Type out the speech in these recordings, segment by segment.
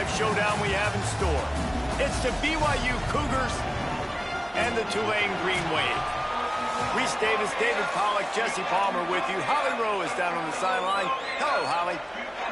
5 showdown we have in store. It's the BYU Cougars and the Tulane Green Wave. Reese Davis, David Pollack, Jesse Palmer with you. Holly Rowe is down on the sideline. Hello, Holly.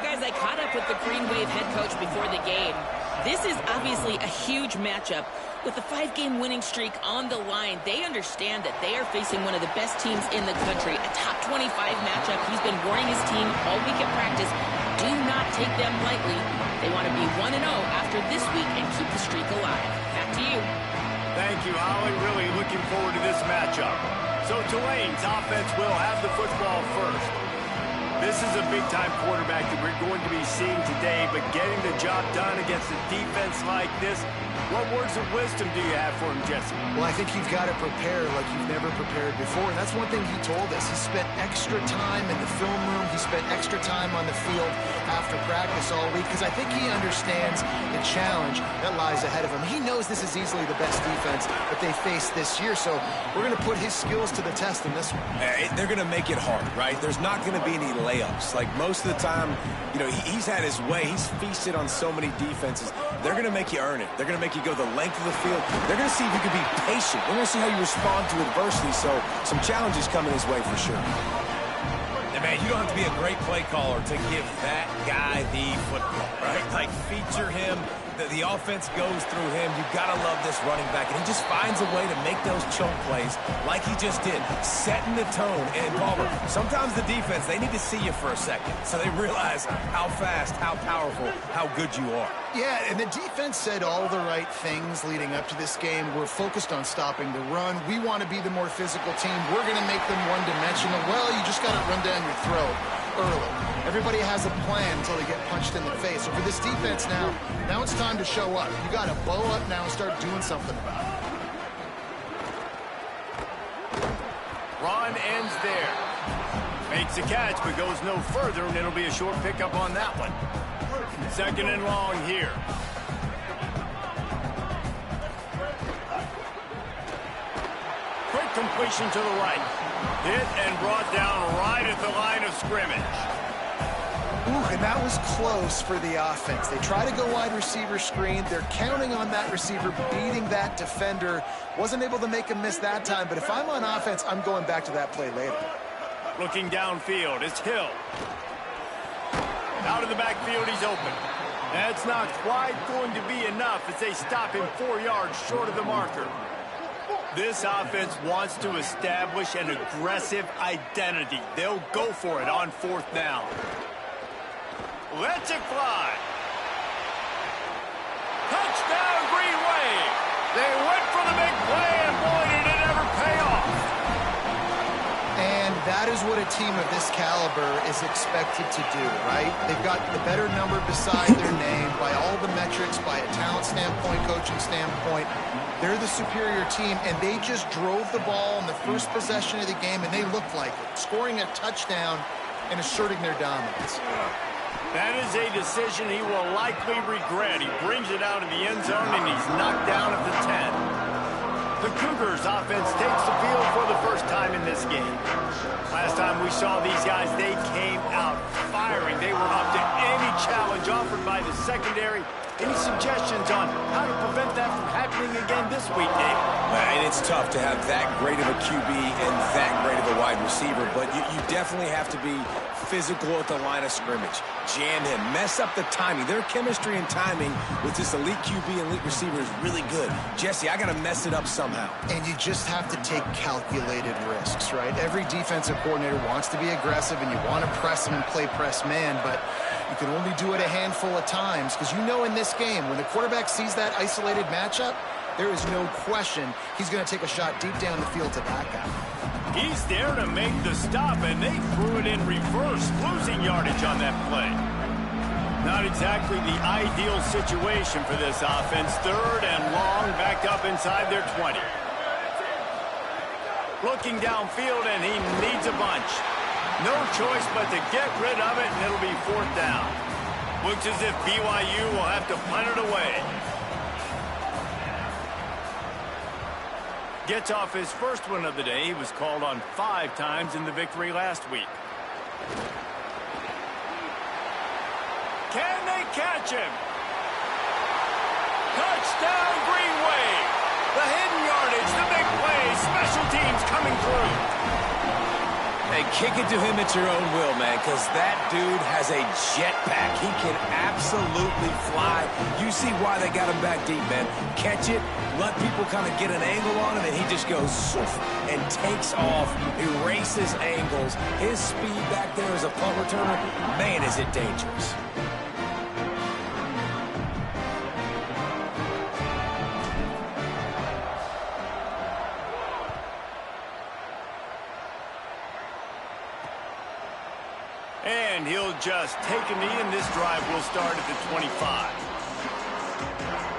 Guys, I caught up with the Green Wave head coach before the game. This is obviously a huge matchup. With the 5-game winning streak on the line, they understand that they are facing one of the best teams in the country. A top 25 matchup. He's been warning his team all week at practice. Do not take them lightly. They want to be 1-0 after this week and keep the streak alive. Back to you. Thank you, Holly. Really looking forward to this matchup. So Tulane's offense will have the football first. This is a big-time quarterback that we're going to be seeing today, but getting the job done against a defense like this, what words of wisdom do you have for him, Jesse? Well, I think you've got to prepare like you've never prepared before, and that's one thing he told us. He spent extra time in the film room. He spent extra time on the field after practice all week, because I think he understands the challenge that lies ahead of him. He knows this is easily the best defense that they face this year, so we're going to put his skills to the test in this one. They're going to make it hard, right? There's not going to be any layups. Like most of the time, you know, he's had his way. He's feasted on so many defenses. They're going to make you earn it. They're going to make you go the length of the field. They're going to see if you can be patient. They're going to see how you respond to adversity. So some challenges coming his way for sure. And man, you don't have to be a great play caller to give that guy the football, right? Like feature him. The offense goes through him. You've got to love this running back. And he just finds a way to make those choke plays like he just did, setting the tone. And Palmer, sometimes the defense, they need to see you for a second so they realize how fast, how powerful, how good you are. Yeah, and the defense said all the right things leading up to this game. We're focused on stopping the run. We want to be the more physical team. We're going to make them one-dimensional. Well, you just got to run down your throat early. Everybody has a plan until they get punched in the face. So for this defense now it's time to show up. You got to bow up now and start doing something about it. Ron ends there. Makes the catch, but goes no further, and it'll be a short pickup on that one. 2nd and long here. Quick completion to the right. Hit and brought down right at the line of scrimmage. Ooh, and that was close for the offense. They try to go wide receiver screen. They're counting on that receiver beating that defender. Wasn't able to make him miss that time, but if I'm on offense, I'm going back to that play later. Looking downfield, it's Hill. Out of the backfield, he's open. That's not quite going to be enough as they stop him 4 yards short of the marker. This offense wants to establish an aggressive identity. They'll go for it on 4th down. Lets it fly. Touchdown, Green Wave. They went for the big play, and boy, did it ever pay off. And that is what a team of this caliber is expected to do, right? They've got the better number beside their name by all the metrics, by a talent standpoint, coaching standpoint. They're the superior team, and they just drove the ball in the first possession of the game, and they looked like it, scoring a touchdown and asserting their dominance. That is a decision he will likely regret. He brings it out of the end zone, and he's knocked down at the 10. The Cougars offense takes the field for the first time in this game. Last time we saw these guys, they came out firing. They were up to any challenge offered by the secondary. Any suggestions on how to prevent that from happening again this week, Dave? And it's tough to have that great of a QB and that great of a wide receiver, but you definitely have to be physical at the line of scrimmage. Jam him, mess up the timing. Their chemistry and timing with this elite QB and elite receiver is really good. Jesse, I got to mess it up somehow. And you just have to take calculated risks, right? Every defensive coordinator wants to be aggressive, and you want to press them and play press man, but you can only do it a handful of times, because you know in this game, when the quarterback sees that isolated matchup, there is no question he's going to take a shot deep down the field to that guy. He's there to make the stop, and they threw it in reverse, losing yardage on that play. Not exactly the ideal situation for this offense. 3rd and long, backed up inside their 20. Looking downfield, and he needs a bunch. No choice but to get rid of it, and it'll be 4th down. Looks as if BYU will have to punt it away. Gets off his first one of the day. He was called on 5 times in the victory last week. Can they catch him? Touchdown, Green Wave. The hidden yardage, the big play, special teams coming through. Hey, kick it to him at your own will, man, because that dude has a jetpack. He can absolutely fly. You see why they got him back deep, man. Catch it, let people kind of get an angle on him, and he just goes and takes off, erases angles. His speed back there as a punt returner, man, is it dangerous. And he'll just take a knee, and this drive will start at the 25.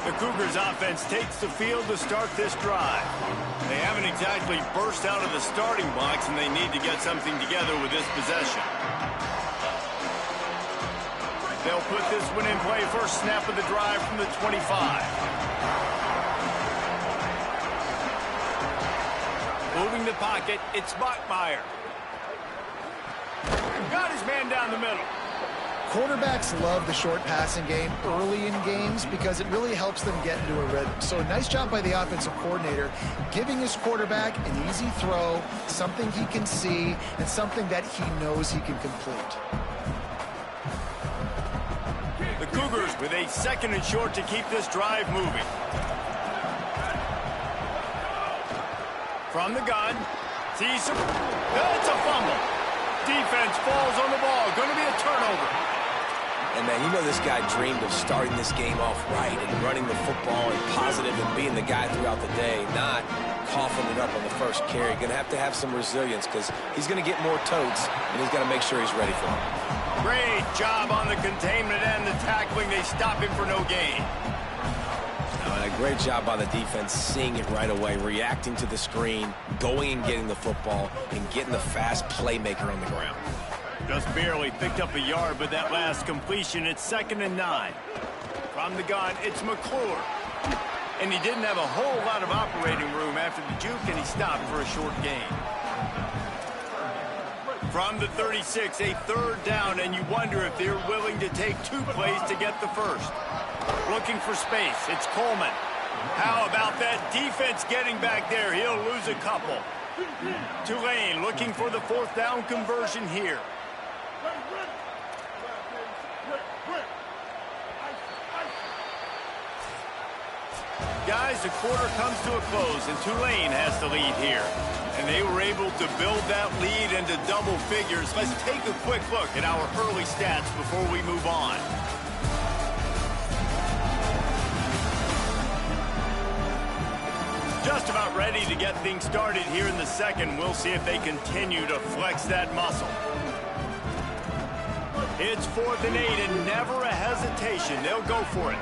The Cougars offense takes the field to start this drive. They haven't exactly burst out of the starting blocks, and they need to get something together with this possession. They'll put this one in play. First snap of the drive from the 25. Moving the pocket, it's Bachmeier. Got his man down the middle. Quarterbacks love the short passing game early in games because it really helps them get into a rhythm. So nice job by the offensive coordinator giving his quarterback an easy throw, something he can see, and something that he knows he can complete. The Cougars with a second and short to keep this drive moving. From the gun, sees him. It's a fumble. Defense falls on the ball. Going to be a turnover. And, man, you know this guy dreamed of starting this game off right and running the football and positive and being the guy throughout the day, not coughing it up on the first carry. Going to have some resilience because he's going to get more totes, and he's got to make sure he's ready for it. Great job on the containment and the tackling. They stop him for no gain. A great job by the defense, seeing it right away, reacting to the screen, going and getting the football, and getting the fast playmaker on the ground. Just barely picked up a yard, but that last completion, it's 2nd and 9. From the gun, it's McClure. And he didn't have a whole lot of operating room after the juke, and he stopped for a short gain. From the 36, a 3rd down, and you wonder if they're willing to take 2 plays to get the first. Looking for space. It's Coleman. How about that defense getting back there? He'll lose a couple. Tulane looking for the 4th down conversion here. Guys, the quarter comes to a close, and Tulane has the lead here. And they were able to build that lead into double figures. Let's take a quick look at our early stats before we move on. Just about ready to get things started here in the second. We'll see if they continue to flex that muscle. It's 4th and 8, and never a hesitation. They'll go for it.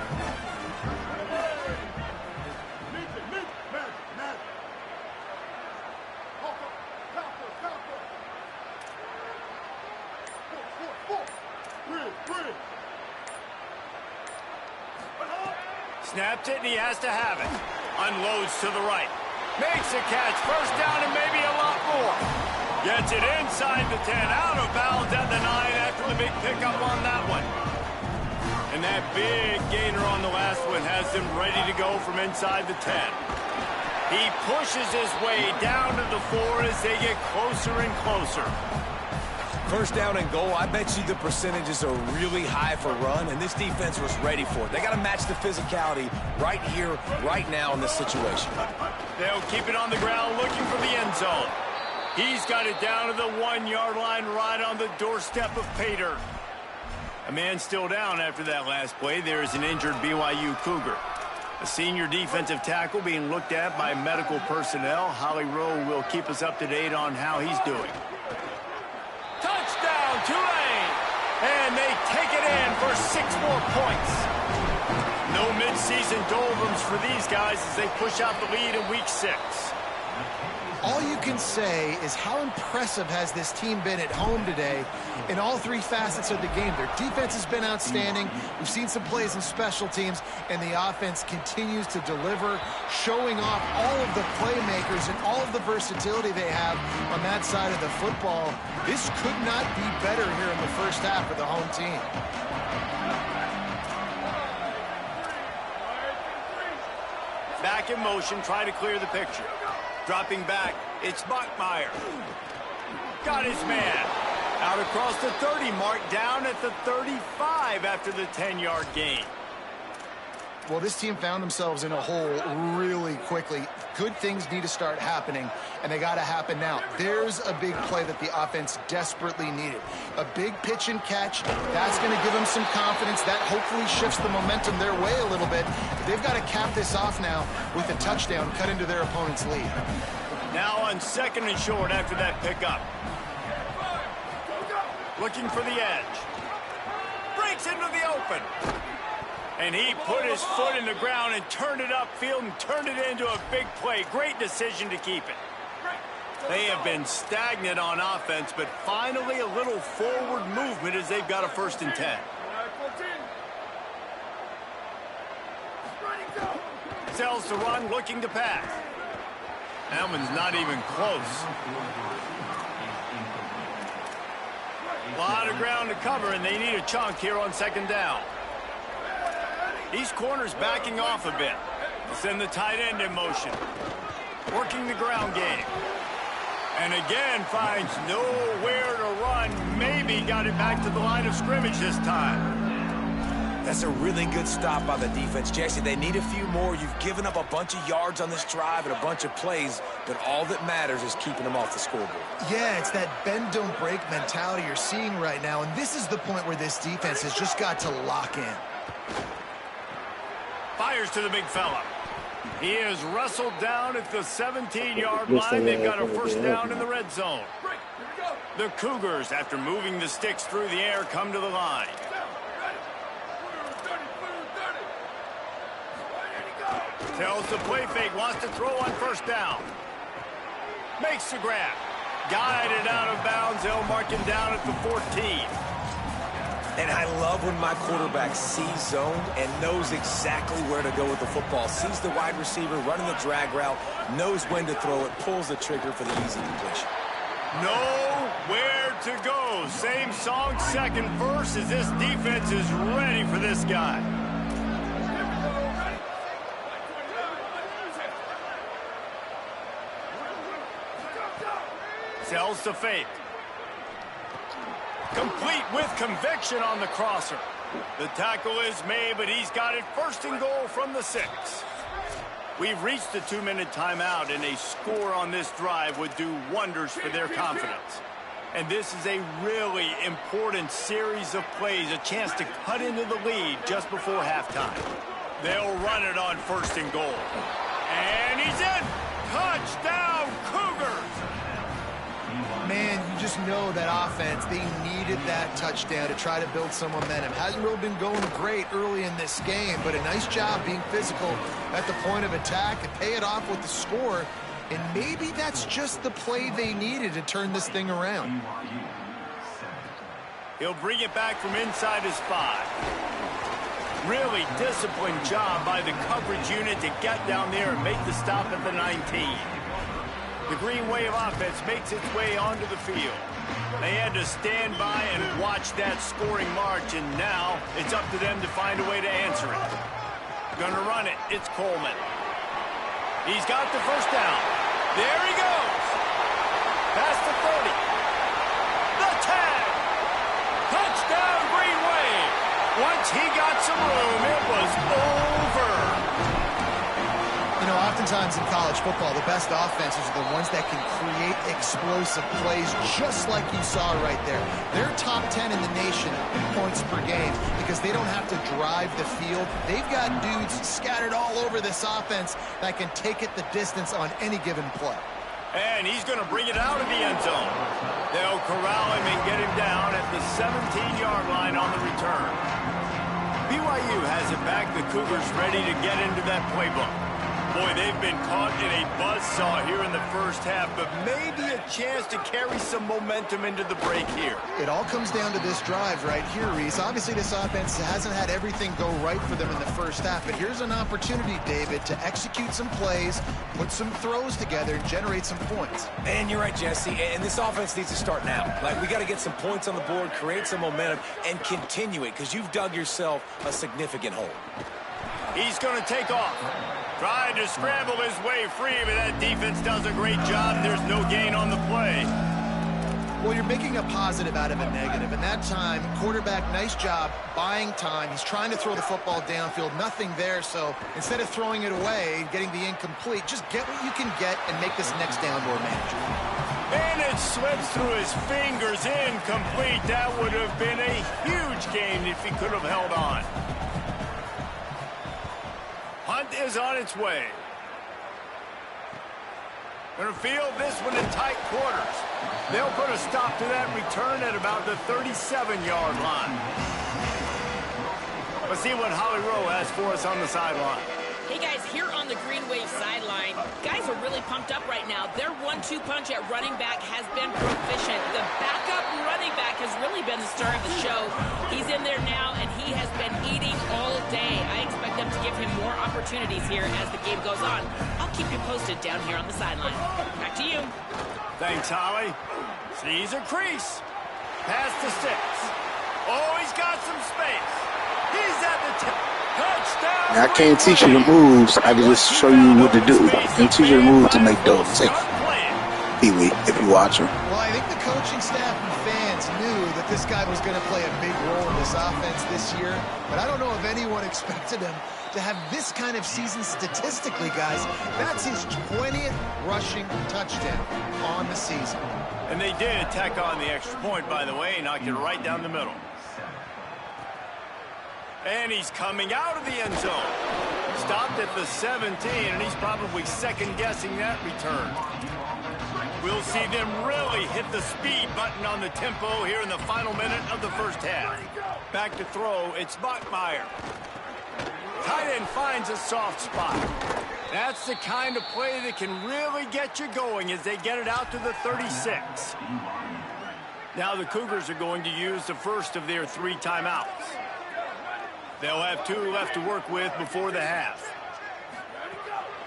Snaps it, and he has to have it. Unloads to the right. Makes a catch. First down and maybe a lot more. Gets it inside the 10. Out of bounds at the 9 after the big pickup on that one. And that big gainer on the last one has them ready to go from inside the 10. He pushes his way down to the 4 as they get closer and closer. First down and goal, I bet you the percentages are really high for run, and this defense was ready for it. They got to match the physicality right here, right now in this situation. They'll keep it on the ground looking for the end zone. He's got it down to the 1-yard line right on the doorstep of Pater. A man still down after that last play. There is an injured BYU Cougar. A senior defensive tackle being looked at by medical personnel. Holly Rowe will keep us up to date on how he's doing. Touchdown, Tulane! And they take it in for 6 more points. No midseason doldrums for these guys as they push out the lead in week 6. All you can say is how impressive has this team been at home today in all 3 facets of the game. Their defense has been outstanding. We've seen some plays in special teams, and the offense continues to deliver, showing off all of the playmakers and all of the versatility they have on that side of the football. This could not be better here in the first half for the home team. Back in motion, try to clear the picture. Dropping back, it's Bachmeier. Got his man. Out across the 30 mark, down at the 35 after the 10-yard gain. Well, this team found themselves in a hole really quickly. Good things need to start happening, and they got to happen now. There's a big play that the offense desperately needed. A big pitch and catch. That's going to give them some confidence. That hopefully shifts the momentum their way a little bit. They've got to cap this off now with a touchdown, cut into their opponent's lead. Now on 2nd and short after that pickup. Looking for the edge. Breaks into the open. And he put his foot in the ground and turned it upfield and turned it into a big play. Great decision to keep it. They have been stagnant on offense, but finally a little forward movement as they've got a 1st and 10. Sells to run, looking to pass. That one's not even close. A lot of ground to cover, and they need a chunk here on 2nd down. These corners backing off a bit. Send the tight end in motion. Working the ground game. And again finds nowhere to run. Maybe got it back to the line of scrimmage this time. That's a really good stop by the defense, Jesse. They need a few more. You've given up a bunch of yards on this drive and a bunch of plays, but all that matters is keeping them off the scoreboard. Yeah, it's that bend, don't break mentality you're seeing right now, and this is the point where this defense has just got to lock in. Fires to the big fella. He is wrestled down at the 17-yard line. They've got a 1st down in the red zone. The Cougars, after moving the sticks through the air, come to the line. Tells the play fake, wants to throw on 1st down. Makes the grab. Guided out of bounds. They'll mark him down at the 14. And I love when my quarterback sees zone and knows exactly where to go with the football. Sees the wide receiver running the drag route, knows when to throw it, pulls the trigger for the easy completion. Nowhere to go. Same song, 2nd verse, as this defense is ready for this guy. Sells to fake. Complete with conviction on the crosser. The tackle is made, but he's got it 1st and goal from the 6. We've reached the 2-minute timeout, and a score on this drive would do wonders for their confidence. And this is a really important series of plays, a chance to cut into the lead just before halftime. They'll run it on 1st and goal. And he's in! Touchdown, Cougars! Man, you just know that offense, they needed that touchdown to try to build some momentum. Hasn't really been going great early in this game, but a nice job being physical at the point of attack and pay it off with the score. And maybe that's just the play they needed to turn this thing around. He'll bring it back from inside his 5. Really disciplined job by the coverage unit to get down there and make the stop at the 19. The green wave offense makes its way onto the field. They had to stand by and watch that scoring march, and now it's up to them to find a way to answer it. Gonna run it. It's Coleman. He's got the 1st down. There he goes. Past the 30. The tag. Touchdown, Green Wave. Once he got some room, it was over. You know, oftentimes in college football, the best offenses are the ones that can create explosive plays, just like you saw right there. They're top 10 in the nation in points per game because they don't have to drive the field. They've got dudes scattered all over this offense that can take it the distance on any given play. And he's going to bring it out of the end zone. They'll corral him and get him down at the 17-yard line on the return. BYU has it back. The Cougars ready to get into that playbook. Boy, they've been caught in a buzzsaw here in the 1st half, but maybe a chance to carry some momentum into the break here. It all comes down to this drive right here, Reese. Obviously, this offense hasn't had everything go right for them in the 1st half, but here's an opportunity, David, to execute some plays, put some throws together, and generate some points. And you're right, Jesse, and this offense needs to start now. Like, we got to get some points on the board, create some momentum, and continue it, because you've dug yourself a significant hole. He's going to take off. Trying to scramble his way free, but that defense does a great job. There's no gain on the play. Well, you're making a positive out of a negative. And that time, quarterback, nice job buying time. He's trying to throw the football downfield. Nothing there. So instead of throwing it away, getting the incomplete, just get what you can get and make this next down more manageable. And it slips through his fingers. Incomplete. That would have been a huge gain if he could have held on. Hunt is on its way. Going to field this one in tight quarters. They'll put a stop to that return at about the 37-yard line. Let's see what Holly Rowe has for us on the sideline. Hey, guys, here on the Green Wave sideline, guys are really pumped up right now. Their 1-2 punch at running back has been proficient. The backup running back has really been the star of the show. He's in there now, and he has been eating all day. I expect them to give him more opportunities here as the game goes on. I'll keep you posted down here on the sideline. Back to you. Thanks, Holly. Sees a crease. Pass to 6. Oh, he's got some space. He's at the tip. Touchdown. Now, I can't teach you the moves. I can just show you what to do. I can teach you the moves to make those. Pee-wee, if you watch him. Well, I think the coaching staff and fans knew that this guy was going to play a big role in this offense this year, but I don't know if anyone expected him to have this kind of season statistically, guys. That's his 20th rushing touchdown on the season. And they did tack on the extra point, by the way, knocked it right down the middle. And he's coming out of the end zone. Stopped at the 17, and he's probably second-guessing that return. We'll see them really hit the speed button on the tempo here in the final minute of the first half. Back to throw, it's Bachmeier. Tight end finds a soft spot. That's the kind of play that can really get you going as they get it out to the 36. Now the Cougars are going to use the first of their 3 timeouts. They'll have 2 left to work with before the half.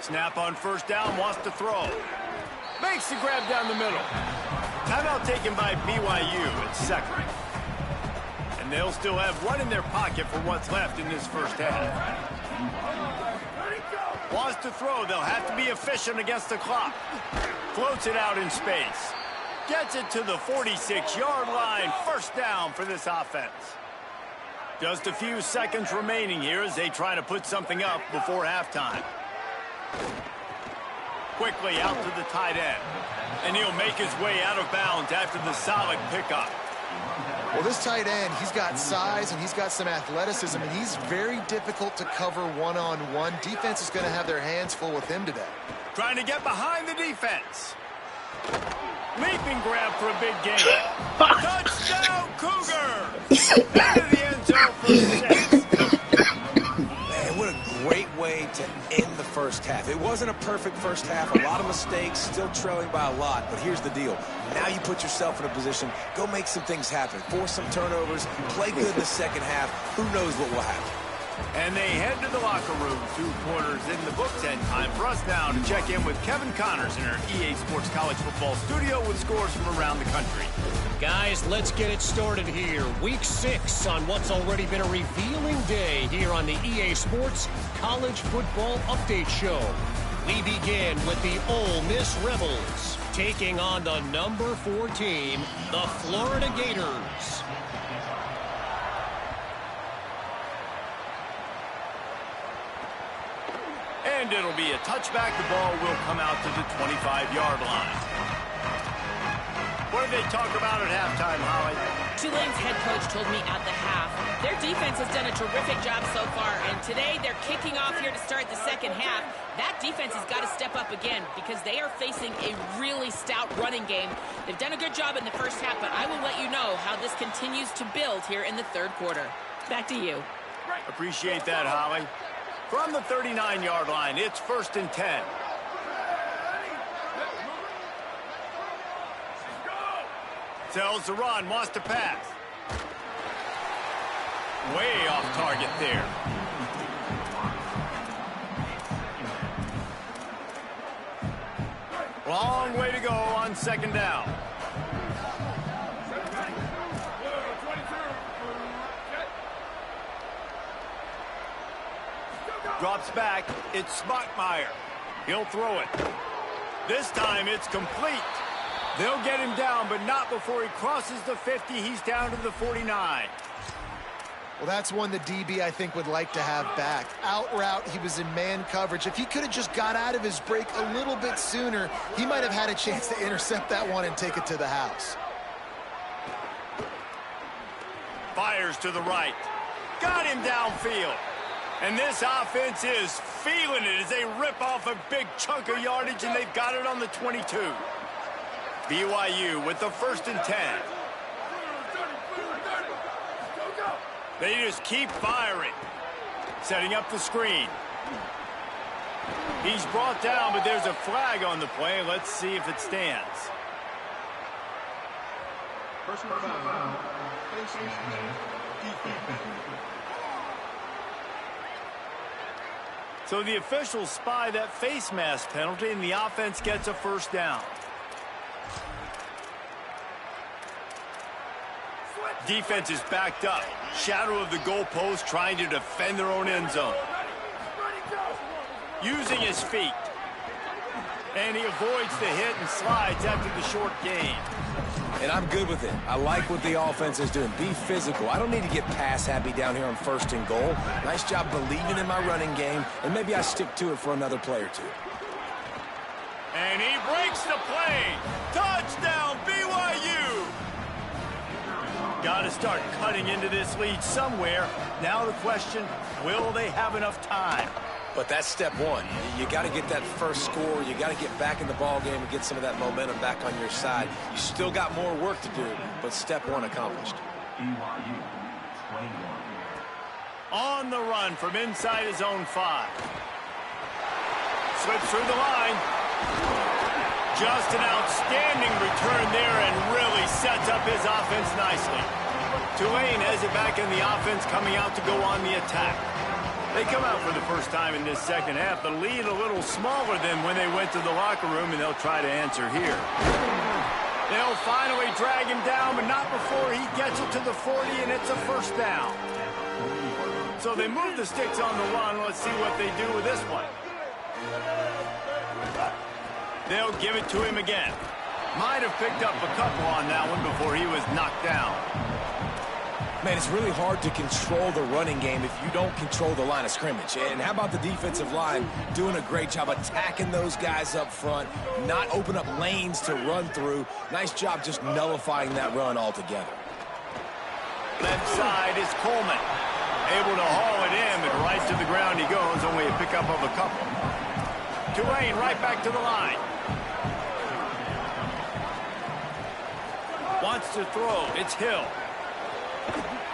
Snap on first down, wants to throw. Makes the grab down the middle. Timeout taken by BYU at second. And they'll still have 1 in their pocket for what's left in this first half. Wants to throw, they'll have to be efficient against the clock. Floats it out in space. Gets it to the 46-yard line. First down for this offense. Just a few seconds remaining here as they try to put something up before halftime. Quickly out to the tight end. And he'll make his way out of bounds after the solid pickup. Well, this tight end, he's got size and he's got some athleticism, and he's very difficult to cover one-on-one. Defense is going to have their hands full with him today. Trying to get behind the defense. Leaping grab for a big gain. Touchdown, Cougars! Into the end zone for 6. Man, what a great way to end the first half. It wasn't a perfect first half. A lot of mistakes, still trailing by a lot. But here's the deal. Now you put yourself in a position, go make some things happen. Force some turnovers, play good in the second half. Who knows what will happen? And they head to the locker room. 2 quarters in the books, and time for us now to check in with Kevin Connors in our EA Sports College Football studio with scores from around the country. Guys, let's get it started here. Week 6 on what's already been a revealing day here on the EA Sports College Football Update Show. We begin with the Ole Miss Rebels taking on the number 4 team, the Florida Gators. And it'll be a touchback. The ball will come out to the 25-yard line. What did they talk about at halftime, Holly? Tulane's head coach told me at the half, their defense has done a terrific job so far, and today they're kicking off here to start the second half. That defense has got to step up again because they are facing a really stout running game. They've done a good job in the first half, but I will let you know how this continues to build here in the third quarter. Back to you. Appreciate that, Holly. From the 39-yard line, it's 1st and 10. Tells the run, wants to pass. Way off target there. Long way to go on second down. Drops back. It's Smockmeyer. He'll throw it. This time it's complete. They'll get him down, but not before he crosses the 50. He's down to the 49. Well, that's one the DB, I think, would like to have back. Out route, he was in man coverage. If he could have just got out of his break a little bit sooner, he might have had a chance to intercept that one and take it to the house. Fires to the right. Got him downfield. And this offense is feeling it as they rip off a big chunk of yardage, and they've got it on the 22. BYU with the 1st and 10. They just keep firing. Setting up the screen. He's brought down, but there's a flag on the play. Let's see if it stands. Personal foul. So the officials spy that face mask penalty, and the offense gets a 1st down. Defense is backed up. Shadow of the goalpost, trying to defend their own end zone. Using his feet. And he avoids the hit and slides after the short gain. And I'm good with it. I like what the offense is doing. Be physical. I don't need to get pass happy down here on 1st and goal. Nice job believing in my running game, and maybe I stick to it for another play or two. And he breaks the play. Touchdown, BYU! Got to start cutting into this lead somewhere. Now the question, will they have enough time? But that's step one. You got to get that first score. You got to get back in the ball game and get some of that momentum back on your side. You still got more work to do, but step one accomplished. On the run from inside his own 5. Slips through the line. Just an outstanding return there and really sets up his offense nicely. Tulane has it back in the offense, coming out to go on the attack. They come out for the first time in this second half. The lead a little smaller than when they went to the locker room, and they'll try to answer here. They'll finally drag him down, but not before he gets it to the 40, and it's a 1st down. So they move the sticks on the run. Let's see what they do with this one. They'll give it to him again. Might have picked up a couple on that one before he was knocked down. Man, it's really hard to control the running game if you don't control the line of scrimmage. And how about the defensive line doing a great job attacking those guys up front, not open up lanes to run through. Nice job just nullifying that run altogether. Left side is Coleman. Able to haul it in, but right to the ground he goes. Only a pickup of a couple. Tulane right back to the line. Wants to throw. It's Hill.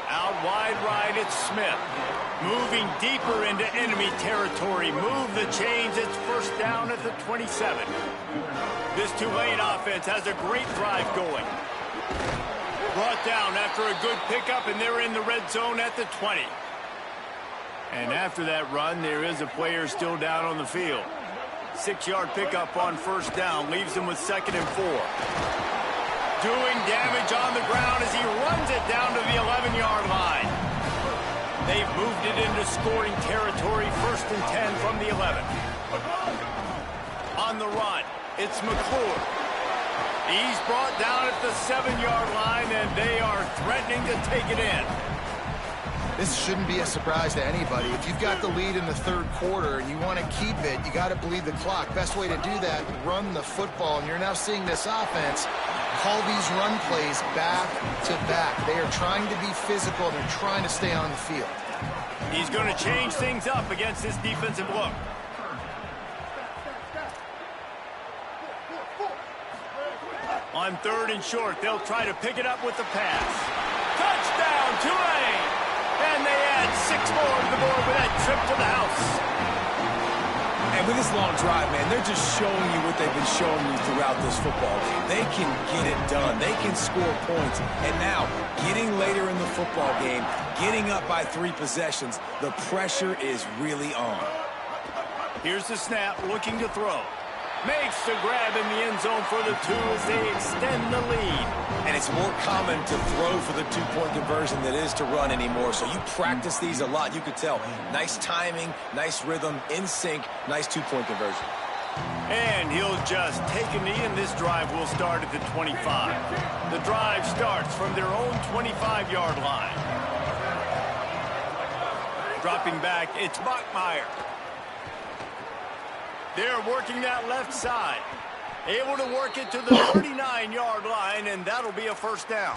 Out wide right, it's Smith. Moving deeper into enemy territory. Move the chains. It's 1st down at the 27. This Tulane offense has a great drive going. Brought down after a good pickup, and they're in the red zone at the 20. And after that run, there is a player still down on the field. 6-yard pickup on 1st down. Leaves them with 2nd and 4. Doing damage on the ground as he runs it down to the 11-yard line. They've moved it into scoring territory, 1st and 10 from the 11. On the run, it's McClure. He's brought down at the 7-yard line, and they are threatening to take it in. This shouldn't be a surprise to anybody. If you've got the lead in the 3rd quarter and you want to keep it, you got to bleed the clock. Best way to do that, run the football. And you're now seeing this offense call these run plays back to back. They are trying to be physical, and they're trying to stay on the field. He's going to change things up against this defensive look. On 3rd and short, they'll try to pick it up with the pass. Touchdown, Tulane! And they add 6 more to the board with that trip to the house. And with this long drive, man, they're just showing you what they've been showing you throughout this football game. They can get it done. They can score points. And now, getting later in the football game, getting up by 3 possessions, the pressure is really on. Here's the snap, looking to throw. Makes the grab in the end zone for the 2 as they extend the lead. And it's more common to throw for the 2-point conversion than it is to run anymore. So you practice these a lot. You could tell. Nice timing, nice rhythm, in sync, nice 2-point conversion. And he'll just take a knee, and this drive will start at the 25. The drive starts from their own 25-yard line. Dropping back, it's Bachmeier. They're working that left side. Able to work it to the 39-yard line, and that'll be a first down.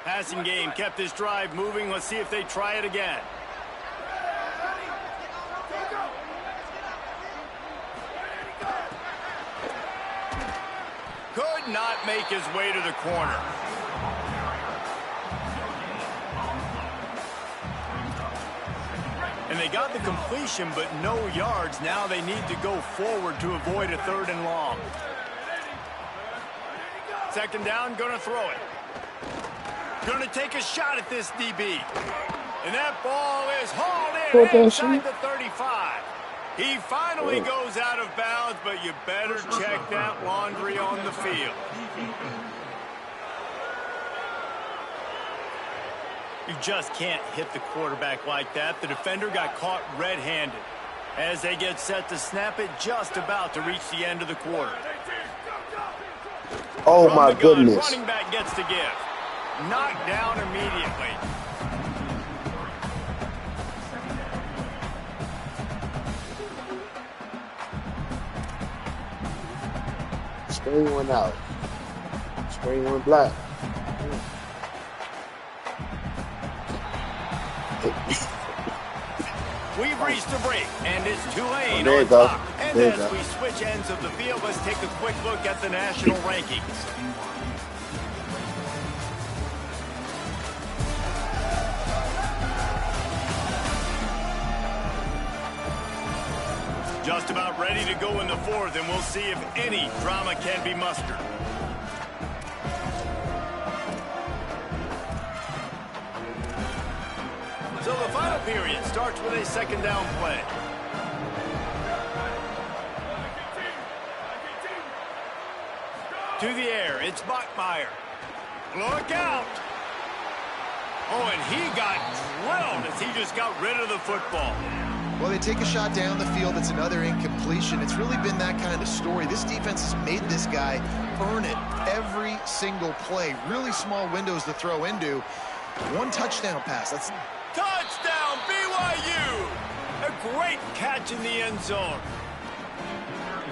Passing game kept this drive moving. Let's see if they try it again. Could not make his way to the corner. And they got the completion, but no yards. Now they need to go forward to avoid a 3rd and long. Second down, gonna throw it. Gonna take a shot at this DB. And that ball is hauled in inside the 35. He finally goes out of bounds, but you better check that laundry on the field. You just can't hit the quarterback like that. The defender got caught red-handed. As they get set to snap it, just about to reach the end of the quarter. Oh, From my the gun, goodness. running back gets the give. Knocked down immediately. Screen went out. Screen went black. We've reached the break, and it's Tulane there you on go. top. And There you as go. we switch ends of the field, let's take a quick look at the national rankings. Just about ready to go in the 4th, and we'll see if any drama can be mustered. So the final period starts with a second down play. To the air, it's Bachmeier. Look out! Oh, and he got drilled as he just got rid of the football. Well, they take a shot down the field. It's another incompletion. It's really been that kind of story. This defense has made this guy earn it every single play. Really small windows to throw into. One touchdown pass. That's Touchdown, BYU! A great catch in the end zone.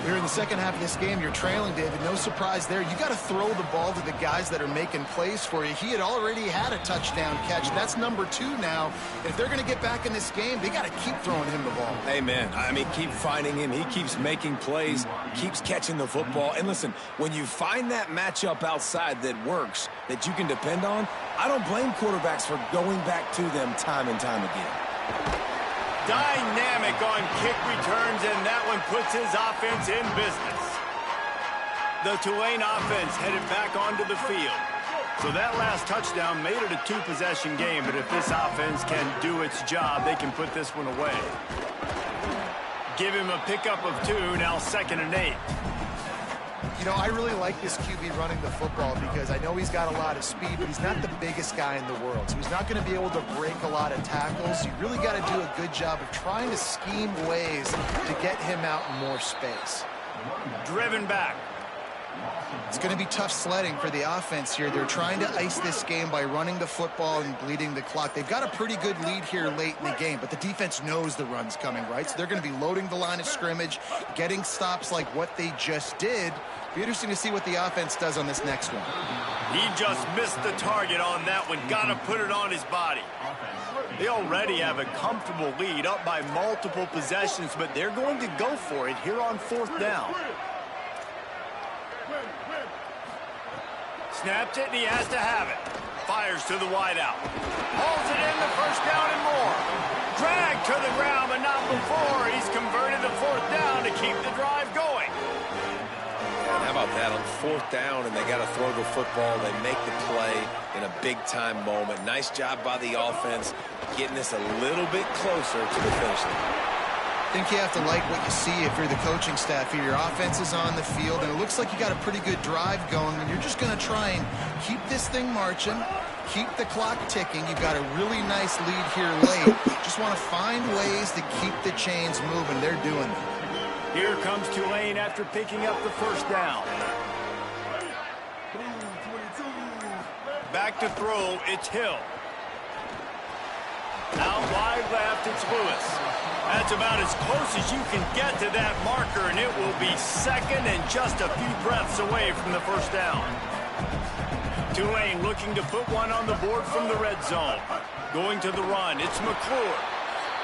We're in the second half of this game. You're trailing, David. No surprise there. You got to throw the ball to the guys that are making plays for you. He had already had a touchdown catch. That's number 2 now. If they're going to get back in this game, they got to keep throwing him the ball. Amen. I mean, keep finding him. He keeps making plays, keeps catching the football. And listen, when you find that matchup outside that works, that you can depend on, I don't blame quarterbacks for going back to them time and time again. Dynamic on kick returns, and that one puts his offense in business. The Tulane offense headed back onto the field. So that last touchdown made it a 2-possession game, but if this offense can do its job, they can put this one away. Give him a pickup of 2, now 2nd and 8. You know, I really like this QB running the football because I know he's got a lot of speed, but he's not the biggest guy in the world. So he's not going to be able to break a lot of tackles. You really got to do a good job of trying to scheme ways to get him out in more space. Driven back. It's going to be tough sledding for the offense here. They're trying to ice this game by running the football and bleeding the clock. They've got a pretty good lead here late in the game, but the defense knows the run's coming, right? So they're going to be loading the line of scrimmage, getting stops like what they just did. Be interesting to see what the offense does on this next one. He just missed the target on that one. Got to put it on his body. They already have a comfortable lead, up by multiple possessions, but they're going to go for it here on 4th down. Snaps it, and he has to have it. Fires to the wideout. Hauls it in, the first down and more. Dragged to the ground, but not before. He's converted the 4th down to keep the drive going. And how about that on 4th down, and they got to throw the football. They make the play in a big-time moment. Nice job by the offense, getting this a little bit closer to the finish line. think you have to like what you see if you're the coaching staff here. Your offense is on the field, and it looks like you got a pretty good drive going, and you're just going to try and keep this thing marching, keep the clock ticking. You've got a really nice lead here late. Just want to find ways to keep the chains moving. They're doing it. Here comes Tulane after picking up the first down. Back to throw, it's Hill. Out wide left, it's Lewis. That's about as close as you can get to that marker, and it will be second and just a few breaths away from the first down. Tulane looking to put one on the board from the red zone. Going to the run, it's McClure.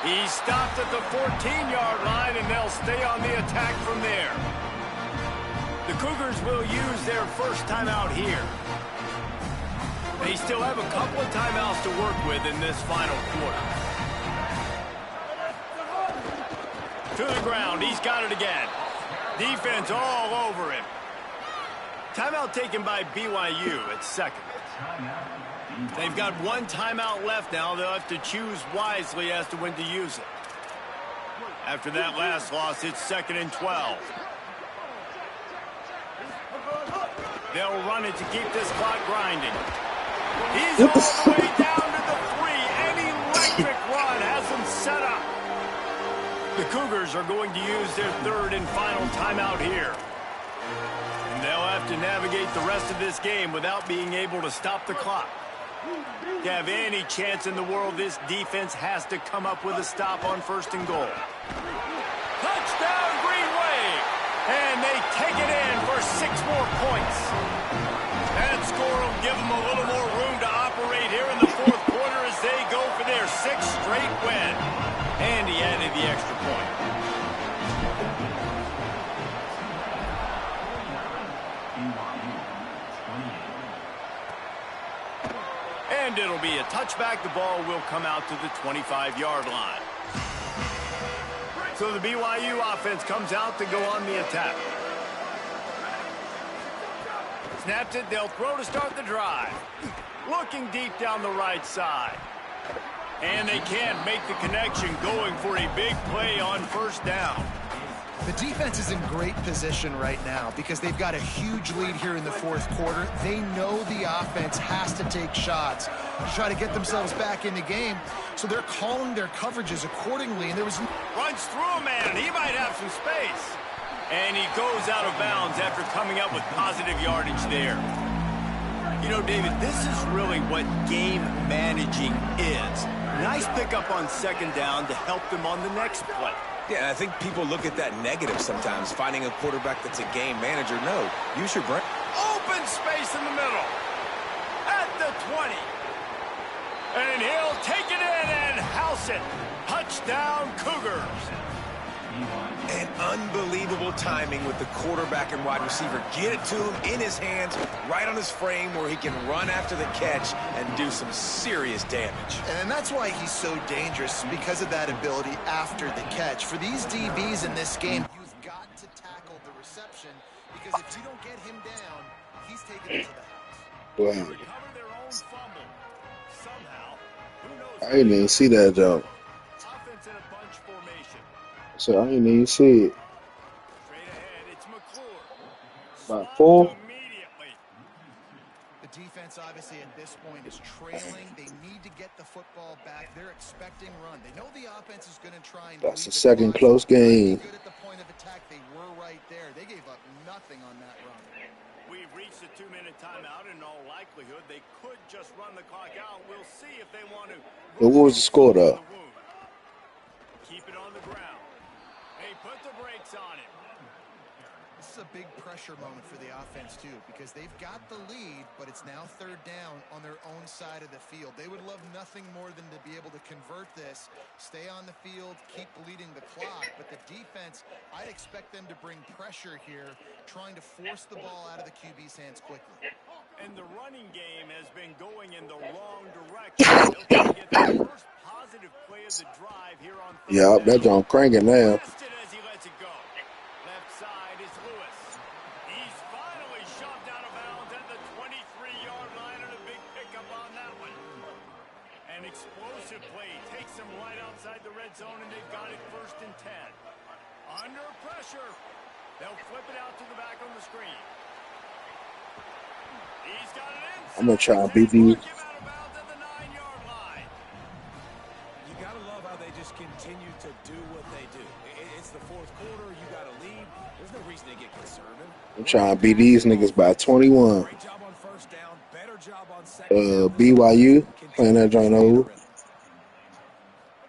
He's stopped at the 14-yard line, and they'll stay on the attack from there. The Cougars will use their first timeout here. They still have a couple of timeouts to work with in this final quarter. To the ground, he's got it again. Defense all over him. Timeout taken by BYU at second. They've got one timeout left now. They'll have to choose wisely as to when to use it. After that last loss, it's 2nd and 12. They'll run it to keep this clock grinding. He's all the way down to the 3. An electric run has him set up. The Cougars are going to use their third and final timeout here. And they'll have to navigate the rest of this game without being able to stop the clock. To have any chance in the world, this defense has to come up with a stop on 1st and goal. Touchdown, Green Wave! And they take it in for 6 more points. That score will give them a little more room to operate here in the 4th quarter as they go for their 6th straight win. And he added the extra point. And it'll be a touchback. The ball will come out to the 25-yard line. So the BYU offense comes out to go on the attack. Snapped it, they'll throw to start the drive. Looking deep down the right side. And they can't make the connection, going for a big play on 1st down. The defense is in great position right now because they've got a huge lead here in the 4th quarter. They know the offense has to take shots to try to get themselves back in the game, so they're calling their coverages accordingly. And there was runs through a man, and he might have some space. And he goes out of bounds after coming up with positive yardage there. You know, David, this is really what game managing is. Nice pickup on 2nd down to help them on the next play. Yeah, I think people look at that negative sometimes, finding a quarterback that's a game manager. No, use your brain. Open space in the middle. At the 20. And he'll take it in and house it. Touchdown, Cougars. And unbelievable timing with the quarterback and wide receiver. Get it to him in his hands, right on his frame where he can run after the catch and do some serious damage. And that's why he's so dangerous, because of that ability after the catch. For these DBs in this game, you've got to tackle the reception, because if you don't get him down, he's taking it to the house. Wow. I didn't even see that, though. So I didn't even see it. About 4. The defense, obviously, at this point is trailing. They need to get the football back. They're expecting run. They know the offense is going to try and. That's the second close game. Good at the point of attack. They were right there. They gave up nothing on that run. We've reached a 2-minute timeout. In all likelihood, they could just run the clock out. We'll see if they want to. What was the score, though? Keep it on the ground. They put the brakes on it. This is a big pressure moment for the offense, too, because they've got the lead, but it's now 3rd down on their own side of the field. They would love nothing more than to be able to convert this, stay on the field, keep bleeding the clock. But the defense, I'd expect them to bring pressure here, trying to force the ball out of the QB's hands quickly. And the running game has been going in the wrong direction. They'll get the first positive play of the drive here on 3rd Yeah, that's on cranking now. As he lets it go. Left side is Lewis. He's finally shoved out of bounds at the 23-yard line, and a big pickup on that one. An explosive play takes him right outside the red zone, and they've got got it 1st and 10. Under pressure. They'll flip it out to the back on the screen. He's got it inside. I'm gonna try and beat these. Out of bounds at the 9-yard line. You got to love how they just continue to do what they do. It's the 4th quarter. You got to lead. There's no reason to get conservative. I'm trying to beat these niggas by 21. Great job on 1st down. Better job on 2nd down. BYU playing that joint over.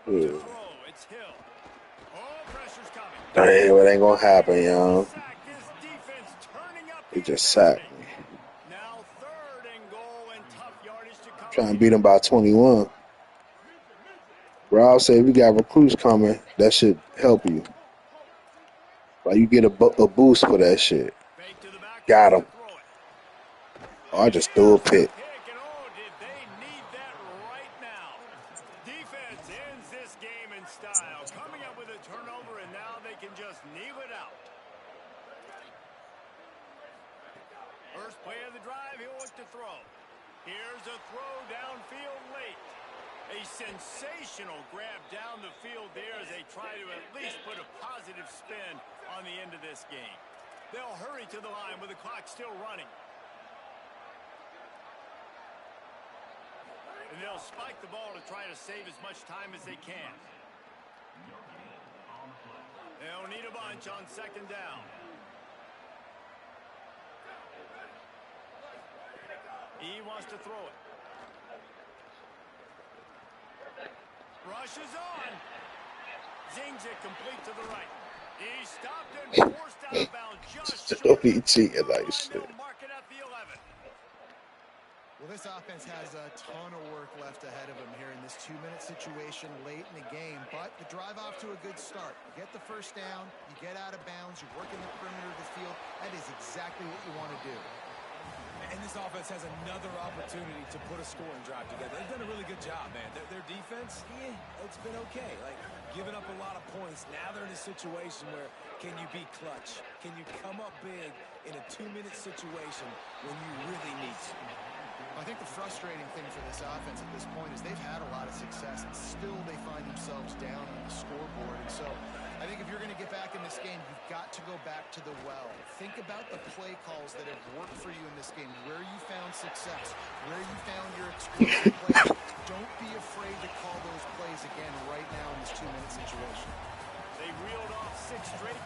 Yeah. Damn, it ain't gonna happen, y'all. He just sacked me. Now 3rd and goal and tough yardage to come. Trying to beat him by 21. Rob said we got recruits coming. That should help you. Like you get a boost for that shit. Got him. Oh, I just threw a pick. Did they need that right now? Defense ends this game in style, coming up with a turnover, and now they can just kneel it out. First play of the drive, he'll look to throw. Here's a throw downfield late. A sensational grab down the field there as they try to at least put a positive spin on the end of this game. They'll hurry to the line with the clock still running. And they'll spike the ball to try to save as much time as they can. They'll need a bunch on 2nd down. He wants to throw it. Rushes on. Zings it complete to the right. He stopped and forced out of bounds just short. Don't be cheating like shit. Mark it at the 11. Well, this offense has a ton of work left ahead of them here in this 2-minute situation late in the game, but the drive off to a good start. You get the 1st down, you get out of bounds, you're working the perimeter of the field. That is exactly what you want to do. And this offense has another opportunity to put a scoring drive together. They've done a really good job, man. Their defense, it's been okay. Like, giving up a lot of points. Now they're in a situation where can you be clutch? Can you come up big in a 2-minute situation when you really need to? I think the frustrating thing for this offense at this point is they've had a lot of success, and still they find themselves down on the scoreboard. And so I think if you're going to get back in this game, you've got to go back to the well. Think about the play calls that have worked for you in this game, where you found success, where you found your explosive plays. Don't be afraid to call those plays again right now in this 2-minute situation. They reeled off 6 straight